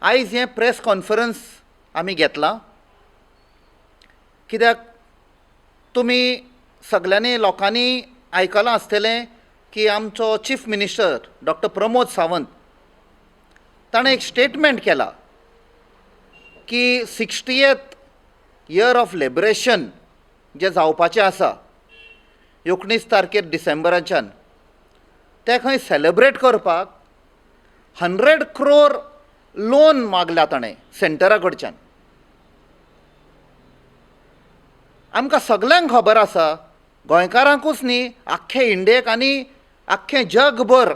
आयज हें press conference आमी घेतलां कित्याक तुमी सगळ्यांनी लोकांनी आयकलां आसतलें की आमचो chief minister doctor Pramod Sawant ताणें एक स्टेटमेंट केला की 60th इयर ऑफ लिबरेशन जें जावपाचें आसा 19 तारखेर डिसेंबराच्यान तें खंय सेलेब्रेट करपाक 100 crore लोन मागला ताणें सेंटरा कडच्यान. आमकां सगळ्यांक खबर आसा, गोंयकारांकूच न्ही आख्खे इंडियेक आनी आख्खे जगभर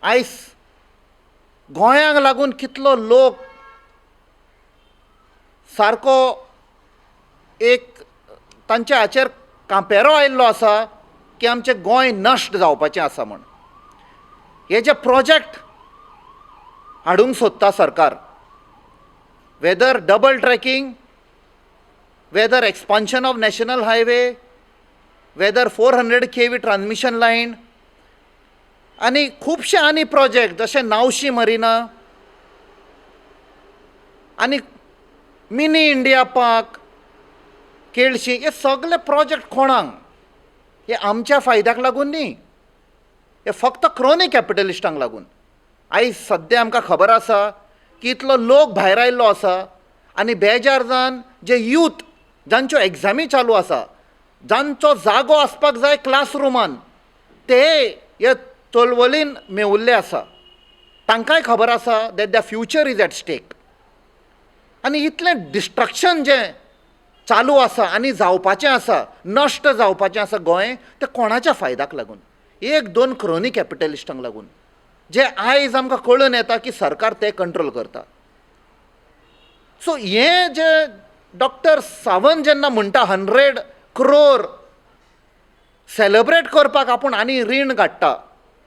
आयज गोंयांक लागून कितलो लोक सारको एक तांच्या हाचेर कांपेरो आयिल्लो आसा की आमचें गोंय नश्ट जावपाचें आसा म्हूण. हे जे प्रोजेक्ट हाडूंक सोदता सरकार, whether double tracking, whether expansion of national highway, whether 400 kV transmission line आनी खुबशे आनी प्रोजेक्ट जशे नावशी मरिना आनी मिनी इंडिया पार्क, केळशी, हे सगळे प्रोजेक्ट कोणाक? हे आमच्या फायद्याक लागून न्ही, हे फक्त क्रोनी कॅपिटलिस्टांक लागून. आयज सद्या आमकां खबर आसा की इतलो लोक भायर आयिल्लो आसा आनी बेजार जावन जे यूथ जांच्यो एग्जामी चालू आसा, जांचो जागो आसपाक जाय क्लासरुमान, ते हे चळवळीन मेवुल्ले आसा. तांकांय खबर आसा that the future is at stake. आनी इतलें डिस्ट्रक्शन जें चालू आसा आनी जावपाचें आसा, नश्ट जावपाचें आसा गोंय, तें कोणाच्या फायद्याक लागून? 1-2 क्रोनी कॅपिटलिस्टांक लागून, जे आयज आमकां कळून येता की सरकार ते कंट्रोल करता. सो हें जे डॉक्टर सावंत जेन्ना म्हणटा 100 crore सेलेब्रेट करपाक आपूण आनी रीण काडटा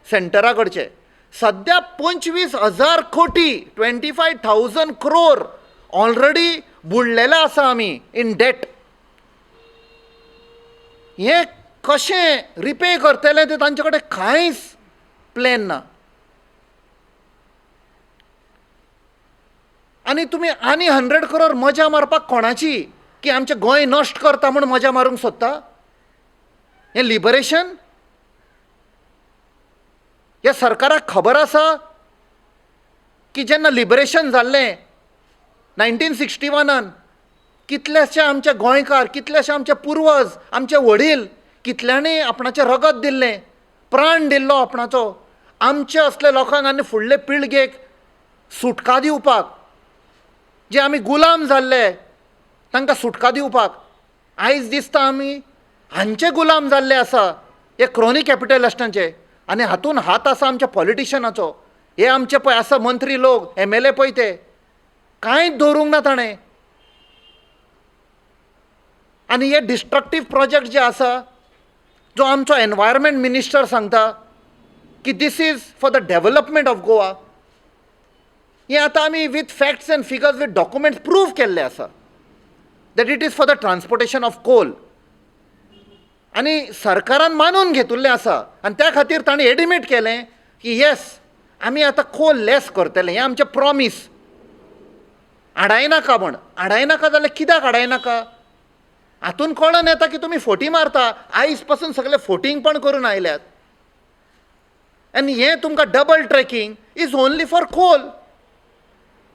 सेंटरा कडचें, सद्या 25,000 कोटी 25,000 crore ऑलरेडी बुडलेले आसा आमी इन डेट. हें कशें रिपे करतले तें तांचे कडेन कांयच प्लॅन ना. आनी तुमी आनी 100 crore मजा मारपाक कोणाची? की आमचें गोंय नश्ट करता म्हूण मजा मारूंक सोदता? हें लिबरेशन? ह्या सरकाराक खबर आसा की जेन्ना लिबरेशन जाल्लें 1961 कितलेशे आमचे गोंयकार, कितलेशे आमचे पुर्वज, आमचे वडील, कितल्यांनी आपणाचें रगत दिल्लें, प्राण दिल्लो आपणाचो आमचे असले लोकांक आनी फुडले पिळगेक सुटका दिवपाक, जे आमी गुलाम जाल्ले तांकां सुटका दिवपाक. आयज दिसता आमी हांचे गुलाम जाल्ले आसा, हे क्रोनी कॅपिटलिस्टांचे. आनी हातून हात आसा आमच्या पॉलिटिशनाचो. हे आमचे पळय आसा मंत्री लोक, MLA पळय ते कांयच दवरूंक ना ताणें. आनी हे डिस्ट्रक्टीव प्रोजेक्ट जे आसा, जो आमचो एनवायरमेंट मिनिस्टर सांगता की this is for the development of Goa, हें आतां आमी with facts and figures with documents prove केल्लें आसा that it is for the transportation of coal. आनी सरकारान मानून घेतिल्लें आसा आनी त्या खातीर ताणें एडमिट केलें की येस, आमी आतां कोल लेस करतले. हें आमचें प्रॉमीस. आडायनाका म्हण. आडायनाका जाल्यार कित्याक आडायनाका? हातून कळून येता की तुमी फोटी मारता. आयज पासून सगळे फोटींग पण करून आयल्यात. आनी हें तुमकां double tracking is only for coal.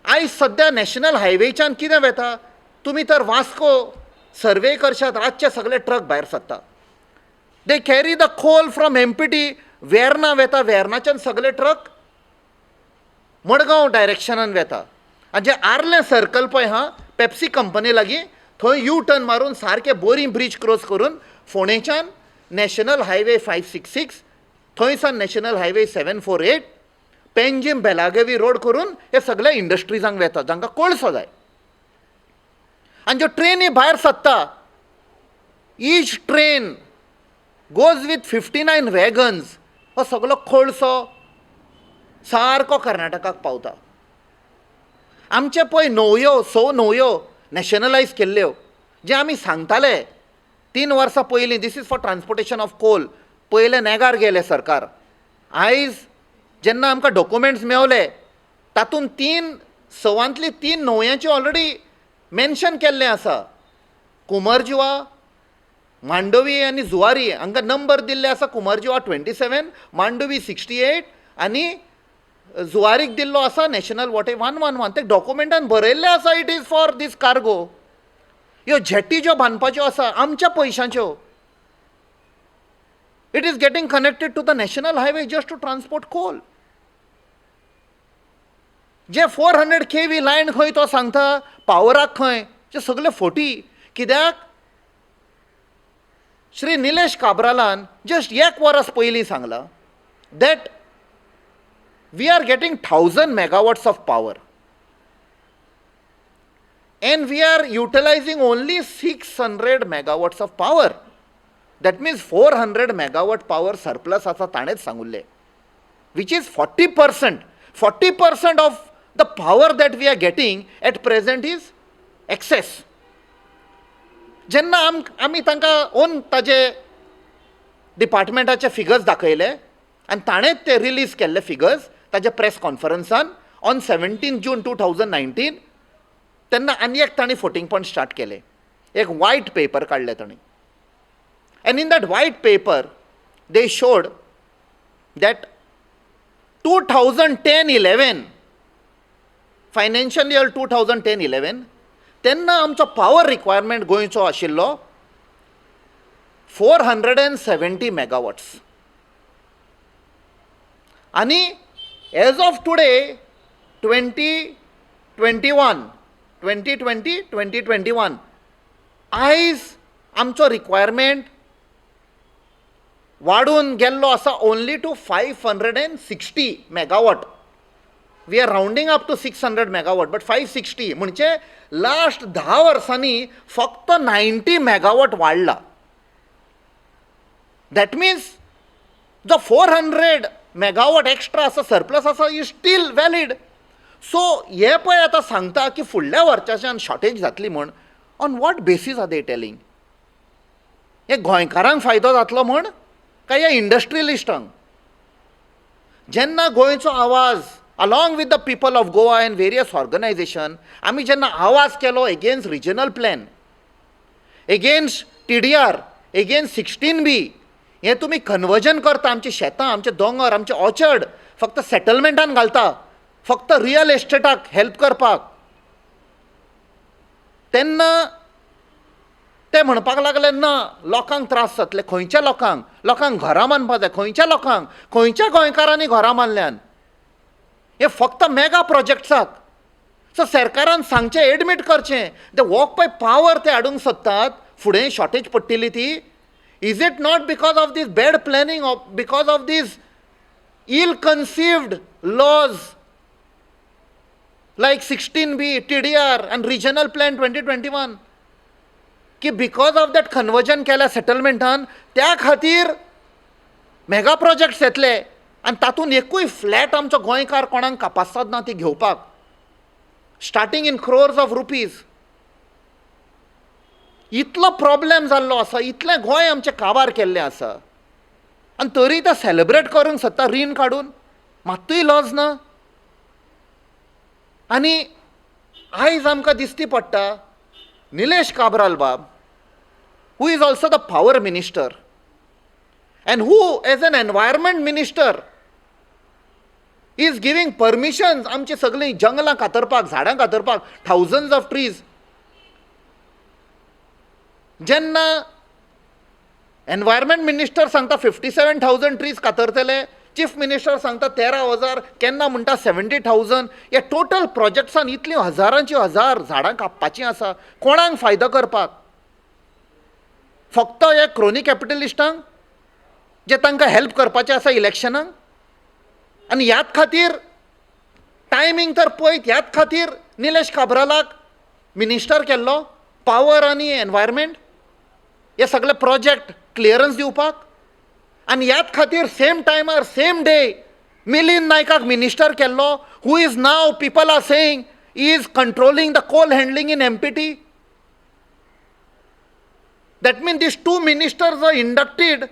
आयज सद्या नॅशनल हायवेच्यान कितें वेता? तुमी तर वास्को सर्वे करशात, रातचे सगळे ट्रक भायर सरता. They carry the coal from MPT. Verna वेता, वेर्नाच्यान सगळे ट्रक मडगांव डायरेक्शनान वेता. आनी जे आर्ले सर्कल पळय हा पेप्सी कंपनी लागीं, थंय यू टर्न मारून सारकें बोरी ब्रीज क्रॉस करून फोंडेच्यान नॅशनल हायवे 566, थंयसान national highway 748, Panjim Belagavi road करून हे सगळे इंडस्ट्रीजांक वेता जांकां कोळसो जाय. आनी ज्यो ट्रेनी भायर सरता, each train goes with 59 wagons. हो सगळो कोळसो सारको कर्नाटकाक पावता. आमचे पळय न्हंयो, 6 न्हंयो नॅशनलायज केल्ल्यो, जे आमी सांगताले 3 वर्सां पयलीं this is for transportation of coal, पयले नेगार गेले सरकार. आयज जेन्ना आमकां डॉक्युमेंट्स मेवले, तातूंत 3 सवांतली 3 न्हंयांची ऑलरेडी मेन्शन केल्लें आसा. कुमारजुवा, मांडवी आनी जुवारी हांकां नंबर दिल्ले आसा. कुमारजुवा 27, मांडवी 68 आनी जुवारीक दिल्लो आसा नॅशनल वॉटर 111. ते डॉक्युमेंटान बरयल्लें आसा it is for this cargo. ह्यो जेटी ज्यो बांदपाच्यो आसा आमच्या पयशांच्यो. It is getting connected to the national highway just to transport coal. जे 400 kV लायन खंय तो सांगता पावराक खंय, जे सगळे फोटी. कित्याक श्री निलेश काब्रालान जस्ट 1 वर्स पयलीं सांगलां that we are getting 1000 megawatts of power and we are utilizing only 600 megawatts of power. That means 400 megawatt power surplus आसा ताणेंच सांगुल्लें, which is 40%. 40% of the power that we are getting at present is excess. जेन्ना आमी तांकां on ताजे डिपार्टमेंटाचे figures दाखयले आनी ताणेंच ते release केल्ले फिगर्स ताजे प्रेस कॉन्फरन्सान ऑन 17 June 2019. तेन्ना आनी एक तांणी फोटींग पॉयंट स्टार्ट केले. एक व्हायट पेपर काडले तांणी. And in that white paper, they showed that 2010-11, financial year 2010-11, तेन्ना आमचो पावर रिक्वायरमेंट गोंयचो आशिल्लो 470 megawatts. आनी एज ऑफ टुडे 2021 आयज आमचो रिक्वायरमेंट वाडून गेल्लो आसा only to 560 megawatt. We are rounding up to 600 megawatt, but 560 म्हणजे लास्ट 10 वर्सांनी फक्त 90 megawatt वाडला. दॅट मिन्स जो 400 megawatt एक्स्ट्रा आसा, सरप्लस आसा, इज स्टील वॅलीड. सो हे पळय आतां सांगता की फुडल्या वर्साच्यान शॉर्टेज जातली म्हण. On what basis are they telling? हे गोंयकारांक फायदो जातलो म्हण काय ह्या इंडस्ट्रियलिस्टांक? जेन्ना गोंयचो आवाज along with the people of Goa and various organization, आमी जेन्ना आवाज केलो against regional plan, against TDR, against 16B, हें तुमी कन्वर्जन करता आमची शेतां, आमचे दोंगर, आमचे ऑर्चर्ड फक्त सेटलमेंटान घालता, फक्त रियल एस्टेटाक हेल्प करपाक, तेन्ना ते म्हणपाक लागले ना लोकांक त्रास जातले. खंयच्या लोकांक? लोकांक घरां बांदपाक जाय. खंयच्या लोकांक? खंयच्या गोंयकारांनी घरां बांदल्यान? हे फक्त मेगा प्रोजेक्ट्साक. सो सरकारान सांगचें, एडमीट करचें, ते हो पळय पावर ते हाडूंक सोदतात, फुडें शॉर्टेज पडटली ती. Is it not because of this bad planning, because of this ill conceived laws like 16B, TDR and regional plan 2021, की बिकॉज ऑफ दॅट कन्वर्जन केल्या सेटलमेंटान त्या खातीर मेगा प्रोजेक्ट्स येतले आनी तातूंत एकूय फ्लॅट आमचो गोंयकार कोणाक कापासत ना ती घेवपाक, starting in crores of rupees. इतलो प्रॉब्लेम जाल्लो आसा, इतलें गोंय आमचें काबार केल्लें आसा, आनी तरी ते सेलेब्रेट करूंक सोदता रीण काडून. मात्तूय लॉज ना. आनी आयज आमकां दिसती पडटा निलेश काब्राल बाब, who is also the power minister and who as an environment minister is giving permissions आमची सगळीं जंगलां कातरपाक, झाडां कातरपाक, thousands of trees. जेन्ना एनवायरमेंट मिनिस्टर सांगता 57,000 ट्रीज कातरतले, चीफ मिनिस्टर सांगता 13,000, केन्ना म्हणटा 70,000. हे टोटल प्रोजेक्ट्सान इतली हजारांची हजार झाडां कापपाचीं आसा. कोणाक फायदो करपाक? फक्त हे क्रोनी कॅपिटलिस्टांक जे तांकां हेल्प करपाचें आसा इलेक्शनाक. आनी ह्याच खातीर टायमींग तर पळयत, ह्याच खातीर निलेश काब्रालाक मिनिस्टर केल्लो पावर आनी एनवायरमेंट, हे सगळे प्रोजेक्ट क्लियरन्स दिवपाक. आनी ह्याच खातीर सेम टायमार सेम डे मिलिंद नायकाक मिनिस्टर केल्लो, who is now people are saying is controlling the coal handling in MPT. That means these two ministers are inducted,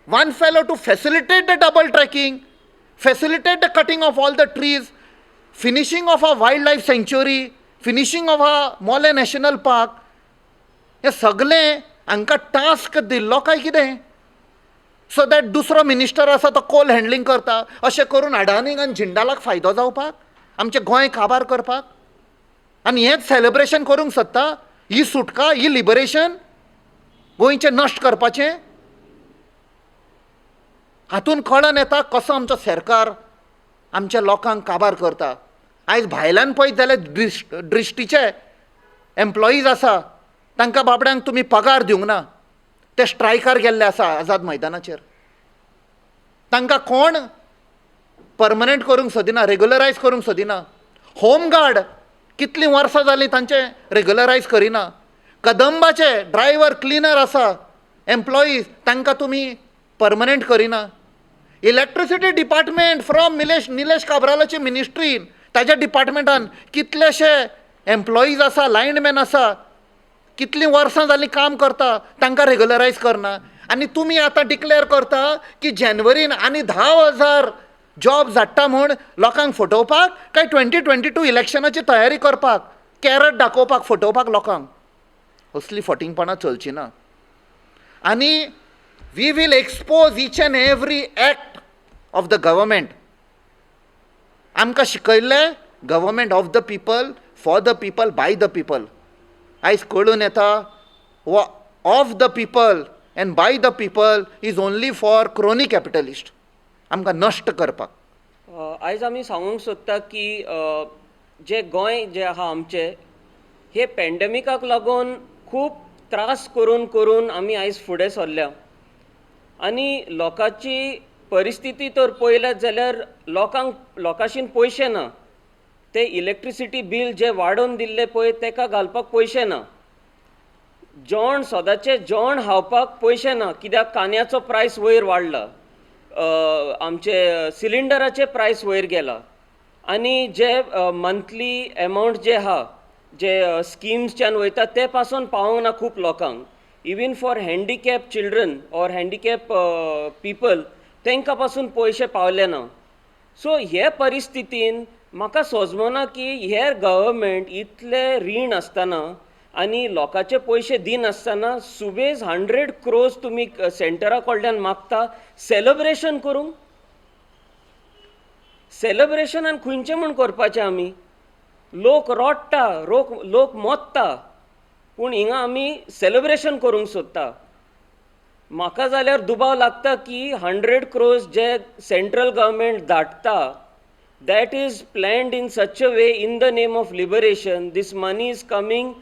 one fellow to facilitate the double tracking, facilitate the cutting of all the trees, finishing off a wild life सँच्युरी, finishing off a Mollem national park, हें सगळें हांकां task दिल्लो काय कितें? So that दुसरो minister आसा तो कोल हँडलिंग करता, अशें करून अडानीक आनी जिंदालाक फायदो जावपाक, आमचें गोंय काबार करपाक, आनी हेंच सेलेब्रेशन करूंक सोदता? ही सुटका, ही लिबरेशन गोंयचें नश्ट करपाचें? हातून कळून येता कसो आमचो सरकार आमच्या लोकांक काबार करता. आयज भायल्यान पळयत जाल्यार दृश्टीचे एम्प्लॉईज आसा, तांकां बाबड्यांक तुमी पगार दिवंक ना, ते स्ट्रायकार गेल्ले आसा आझाद मैदानाचेर. तांकां कोण परमनंट करूंक सोदिना, रेग्युलरायज करूंक सोदिना. होम गार्ड कितलीं वर्सां जालीं तांचें रेग्युलरायज करिना. कदंबाचे ड्रायव्हर क्लिनर आसा एम्प्लॉईज, तांकां तुमी परमनंट करिना. इलेक्ट्रिसिटी डिपार्टमेंट फ्रॉम निलेश काब्रालाची मिनिस्ट्रीन, ताज्या डिपार्टमेंटान कितलेशे एम्प्लॉईज आसा, लायनमॅन आसा, कितलीं वर्सां जालीं काम करता, तांकां रेग्युलरायज करना. आनी तुमी आतां डिक्लेअर करता की जानेवारीन आनी 10,000 जॉब धाडटा म्हूण लोकांक फटोवपाक, काय 2022 इलेक्शनाची तयारी करपाक, कॅरट दाखोवपाक, फटोवपाक लोकांक? असली फटिंगपणां चलची ना. आनी we will expose each and every act of the government. आमकां शिकयल्लें government of the people, for the people, by the people. आयज कळून येता of the people and by the people is only for crony capitalist, आमकां नश्ट करपाक. आयज आमी सांगूंक सोदता की जे गोंय जे आहा आमचें, हे पॅन्डेमिकाक लागून खूब त्रास करून करून आमी आयज फुडें सरल्या. आनी लोकांची परिस्थिती तर पळयल्यात जाल्यार लोकांशीन पयशे ना. ते इलेक्ट्रिसिटी बील जे वाडोवन दिल्ले पळय तेका घालपाक पयशे ना. सदांचें जेवण खावपाक पयशे ना, कित्याक कांद्याचो प्रायस वयर वाडला, आमचे सिलिंडराचे प्रायस वयर गेला. आनी जे मंथली एमावंट जे आहा, जे स्किम्सच्यान वयता ते पासून पावोंक ना खूब लोकांक. Even for handicap children or handicap people, तांकां पासून पयशे पावले ना. सो हे परिस्थितीन म्हाका सोजमना की हे गव्हर्मेंट इतले रीण आसतना आनी लोकांचे पयशे दिनासतना सुबेज 100 crores तुमी सेंटरा कडल्यान मागता सेलेब्रेशन करूंक. सेलेब्रेशन आनी खंयचें म्हूण करपाचें आमी? लोक रोडटा, लोक मोत्ता, पूण हिंगा आमी सेलेब्रेशन करूंक सोदता. म्हाका जाल्यार दुबाव लागता की 100 crores जे सेंट्रल गव्हर्मेंट धाडटा, that is planned in such a way in the name of liberation. This money is coming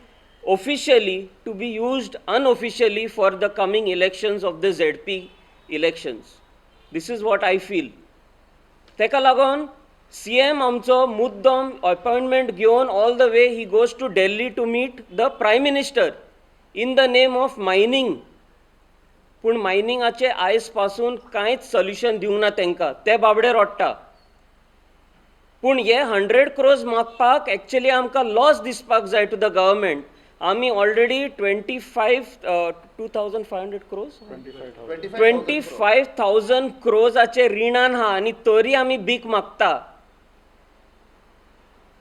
officially to be used unofficially for the coming elections of the ZP elections. This is what I feel. तेका लागून CM आमचो मुद्दम appointment घेवन all the way he goes to Delhi to meet the Prime Minister in the name of mining. पूण मायनिंगाचे आयज पासून कांयच solution दिवंक ना तांकां, ते बाबडे रोडटा. पूण हे 100 crores मागपाक एक्चुअली आमकां लॉस दिसपाक जाय टू द गव्हर्मेंट. आमी ऑलरेडी 25,000 crores 25,000 crores रिणान आहा आनी तरी आमी भीक मागता.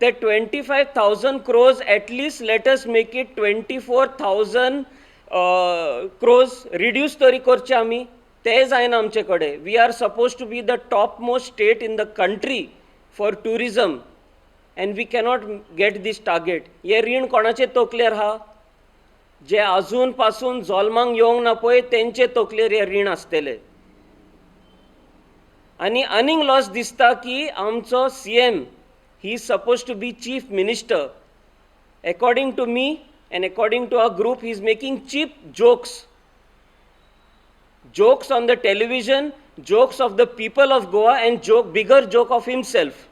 ते 25,000 crores at least let us make it 24,000 crores reduce तरी करचे आमी. ते जायना आमचे कडेन. We are suppose to be the top most state in the country for tourism and we cannot get this target. हे रीण कोणाचे तकलेर आहा? जे अजून पासून जल्मांक येवंक ना पळय तेंचे तकलेर हे रीण आसतले. आनी आनीक लॉस दिसता की आमचो CM he is supposed to be chief minister. According to me and according to our group, he is making cheap jokes on the television, jokes of the people of Goa, and bigger joke of himself.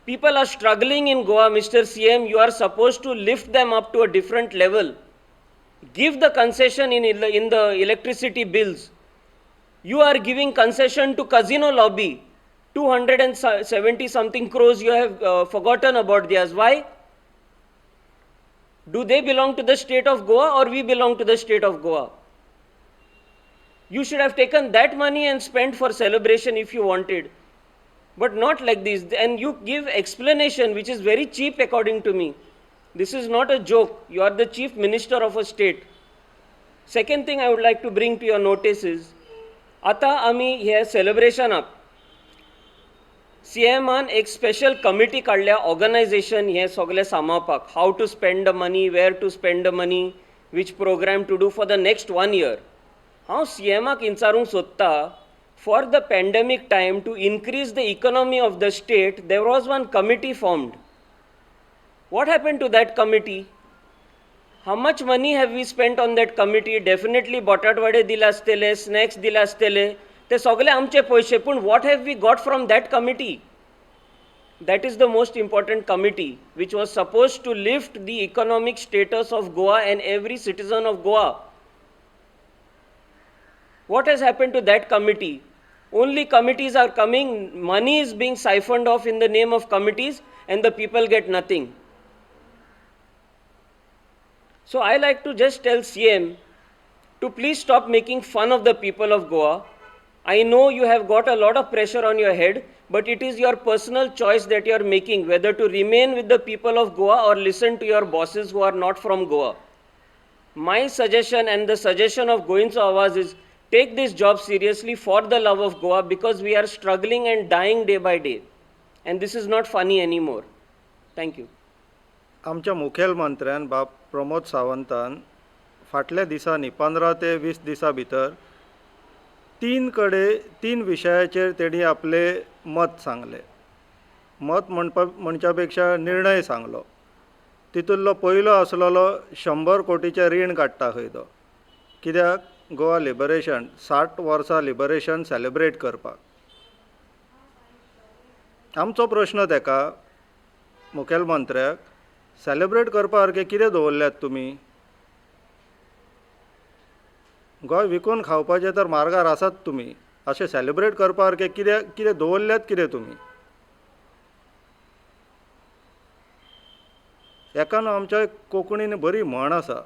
People are struggling in Goa, Mr. CM. You are supposed to lift them up to a different level. Give the concession in the electricity bills. You are giving concession to casino lobby. 270 something crores you have forgotten about theirs. Why? Do they belong to the state of Goa or we belong to the state of Goa? You should have taken that money and spent for celebration if you wanted. but not like this. And you give explanation which is very cheap according to me. This is not a joke. You are the chief minister of a state. Second thing I would like to bring to your notice is, आता आमी हे सेलिब्रेशनाक CMan एक special committee काडल्या organisation हे सगळे सांबाळपाक, how to spend the money, where to spend the money, which programme to do for the next 1 year. हांव CMाक विचारूंक सोदता, for the pandemic time, to increase the economy of the state, there was one committee formed. What happened to that committee? How much money have we spent on that committee? Definitely बटाटवडे दिले आसतले, snacks दिले आसतले, ते सगळे आमचे पैसे. पण what have we got from that committee? That is the most important committee which was supposed to lift the economic status of Goa and every citizen of Goa. What has happened to that committee? Only committees are coming, money is being siphoned off in the name of committees, and the people get nothing. So I like to just tell CM to please stop making fun of the people of Goa. I know you have got a lot of pressure on your head, but it is your personal choice that you are making, whether to remain with the people of Goa or listen to your bosses who are not from Goa. My suggestion and the suggestion of Goinzo Awaz is, take this job seriously for the love of Goa, because we are struggling and dying day by day. And this is not funny anymore. Thank you. आमच्या मुखेलमंत्र्यान बाब प्रमोद सावंतान फाटल्या दिसांनी 15 ते 20 दिसां भितर 3 विशयाचेर तेणी आपले मत सांगले. मत म्हणच्या पेक्षा निर्णय सांगलो. तितूंतलो पयलो आसलेलो 100 कोटीचें रीण काडटा खंय तो. कित्याक गोवा लिबरेशन 60 वर्सां लिबरेशन सेलिब्रेट करपाक. आमचो प्रश्न तेका मुखेलमंत्र्याक, सेलिब्रेट करपा सारकें कितें दवरल्यात तुमी? गोंय विकून खावपाचे तर मार्गार आसात तुमी. अशें सेलिब्रेट करपा सारकें कितें दवरल्यात कितें तुमी? एका न्हू आमच्या कोंकणीन बरी म्हण आसा,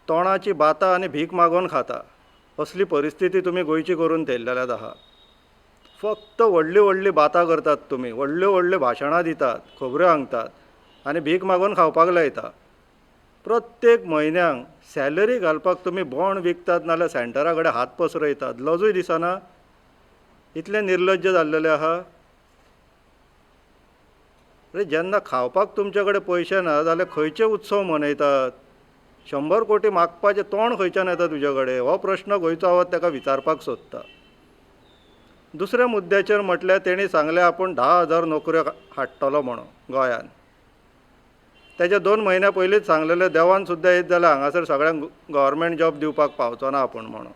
तोंडाची बातां आनी भीक मागोन खाता. असली परिस्थिती तुमी गोंयची करून थेयल्लेल्यात आहा. फक्त व्हडली व्हडली बातां करतात तुमी, व्हडल्यो भाशणां दितात, खबऱ्यो सांगतात आनी भीक मागोन खावपाक लायता. प्रत्येक म्हयन्याक सॅलरी घालपाक तुमी बोंड विकतात, नाल्यार सेंटरा कडेन हात पसरयतात. लजूय दिसना? इतले निर्लज्ज जाल्लेले आहा. अरे जेन्ना खावपाक तुमचे कडेन पयशे ना जाल्यार खंयचे उत्सव मनयतात? 100 कोटी मागपाचें तोंड खंयच्यान येता तुजे कडेन? हो प्रश्न गोंयचो आवत ताका विचारपाक सोदता. दुसऱ्या मुद्द्याचेर म्हटल्यार तेणी सांगलें आपूण 10,000 नोकऱ्यो हाडटलो म्हणून गोंयान. तेजे 2 म्हयन्या पयलींच सांगलेलें देवान सुद्दां येत जाल्यार हांगासर सगळ्यांक गव्हर्मेंट जॉब दिवपाक पावचो ना आपूण म्हणून.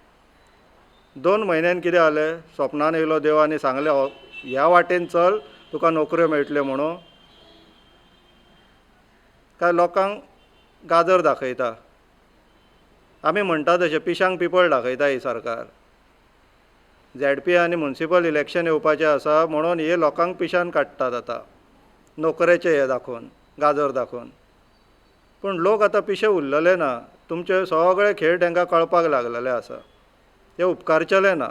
2 म्हयन्यान कितें जालें? स्वप्नान येयलो देव आनी सांगलें ह्या वाटेन चल, तुका नोकऱ्यो मेळटल्यो म्हणून. काय लोकांक गाजर दाखयता. आमी म्हणटा तशें पिशांक पिपळ दाखयता ही सरकार. ZP आनी म्युनिसिपल इलेक्शन येवपाचें आसा म्हणून हे लोकांक पिशान काडटात आतां, नोकरेचे हे दाखोवन, गाजर दाखोवन. पूण लोक आतां पिशे उरलेले ना. तुमचे सगळे खेळ तांकां कळपाक लागलेले आसा. हे उपकारचेले ना.